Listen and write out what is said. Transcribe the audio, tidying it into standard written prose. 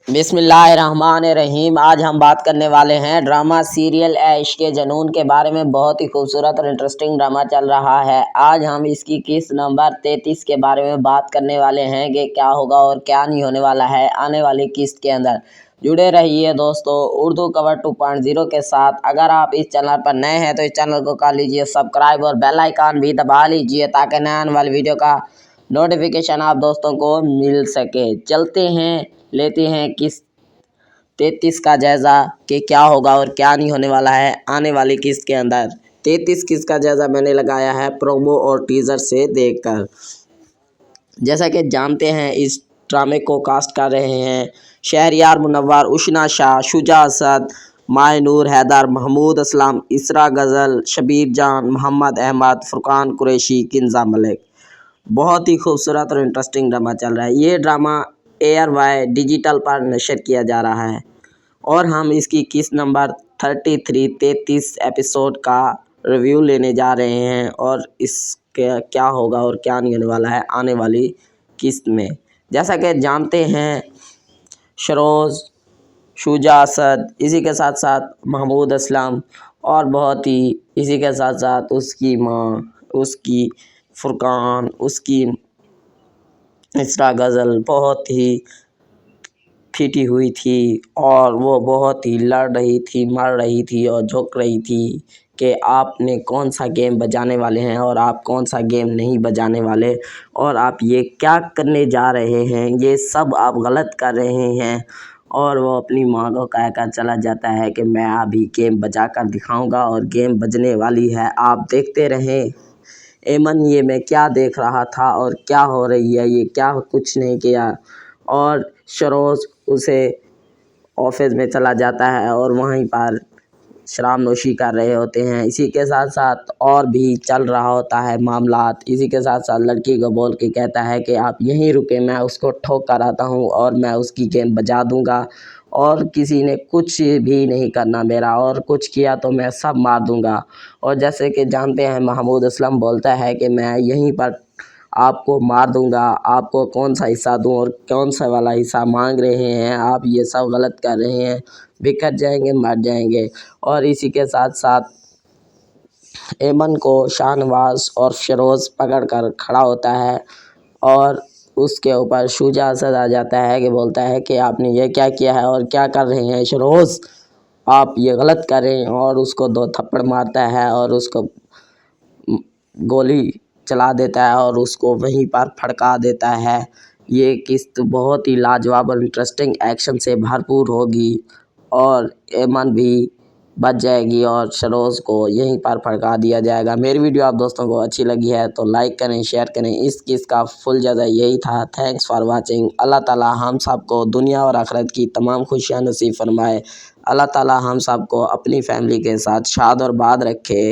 बिस्मिल्लाहिर्रहमानिर्रहीम। आज हम बात करने वाले हैं ड्रामा सीरियल इश्क जुनून के बारे में। बहुत ही खूबसूरत और इंटरेस्टिंग ड्रामा चल रहा है। आज हम इसकी किस्त नंबर 33 के बारे में बात करने वाले हैं कि क्या होगा और क्या नहीं होने वाला है आने वाली किस्त के अंदर। जुड़े रहिए दोस्तों उर्दू कवर 2.0 के साथ। अगर आप इस चैनल पर नए हैं तो इस चैनल को कर लीजिए सब्सक्राइब और बेल आइकन भी दबा लीजिए ताकि नए आने वाली वीडियो का नोटिफिकेशन आप दोस्तों को मिल सके। चलते हैं, लेते हैं किस्त 33 का जायज़ा कि क्या होगा और क्या नहीं होने वाला है आने वाली किस्त के अंदर। 33 किस्त का जायज़ा मैंने लगाया है प्रोमो और टीज़र से देखकर। जैसा कि जानते हैं इस ड्रामे को कास्ट कर रहे हैं शहरयार मुनव्वर, उशना शाह, शुजा असद, मायनूर हैदर, महमूद असलम, इसरा गज़ल, शबीर जान, मोहम्मद अहमद, फुरकान कुरैशी, किंजा मलिक। बहुत ही खूबसूरत और इंटरेस्टिंग ड्रामा चल रहा है। ये ड्रामा ARY डिजिटल पर नशर किया जा रहा है और हम इसकी किस्त नंबर 33 एपिसोड का रिव्यू लेने जा रहे हैं और इसके क्या होगा और क्या नहीं होने वाला है आने वाली किस्त में। जैसा कि जानते हैं शरोज़, शुजा असद, इसी के साथ साथ महमूद असलम और बहुत ही इसी के साथ साथ उसकी माँ, उसकी फुरकान, उसकी इसरा गज़ल बहुत ही फिटी हुई थी और वो बहुत ही लड़ रही थी, मर रही थी और झुक रही थी कि आपने कौन सा गेम बजाने वाले हैं और आप कौन सा गेम नहीं बजाने वाले और आप ये क्या करने जा रहे हैं, ये सब आप गलत कर रहे हैं। और वो अपनी माँ को कहकर चला जाता है कि मैं अभी गेम बजा कर दिखाऊँगा और गेम बजने वाली है, आप देखते रहें। एमन ये मैं क्या देख रहा था और क्या हो रही है, ये क्या कुछ नहीं किया। और शरोज़ उसे ऑफिस में चला जाता है और वहीं पर शराब नोशी कर रहे होते हैं। इसी के साथ साथ और भी चल रहा होता है मामलात। इसी के साथ साथ लड़की को बोल के कहता है कि आप यहीं रुके, मैं उसको ठोक कर आता हूँ और मैं उसकी गेम बजा दूँगा और किसी ने कुछ भी नहीं करना मेरा, और कुछ किया तो मैं सब मार दूँगा। और जैसे कि जानते हैं महमूद असलम बोलता है कि मैं यहीं पर आपको मार दूँगा, आपको कौन सा हिस्सा दूँ और कौन सा वाला हिस्सा मांग रहे हैं, आप ये सब गलत कर रहे हैं, बिखर जाएंगे, मर जाएंगे। और इसी के साथ साथ एमन को शाहनवाज और शरोज़ पकड़ कर खड़ा होता है और उसके ऊपर शुजा असद आ जाता है कि बोलता है कि आपने ये क्या किया है और क्या कर रहे हैं शरोज़, आप ये गलत कर रहे हैं। और उसको 2 थप्पड़ मारता है और उसको गोली चला देता है और उसको वहीं पर फड़का देता है। ये किस्त बहुत ही लाजवाब और इंटरेस्टिंग एक्शन से भरपूर होगी और एमन भी बच जाएगी और शरोज़ को यहीं पर फड़का दिया जाएगा। मेरी वीडियो आप दोस्तों को अच्छी लगी है तो लाइक करें, शेयर करें। इस किस्त का फुल जायज़ा यही था। Thanks for watching. अल्लाह ताला हम सब को दुनिया और आखिरत की तमाम खुशियाँ नसीब फरमाए। अल्लाह ताला हम सब को अपनी फैमिली के साथ शाद और बाद रखे।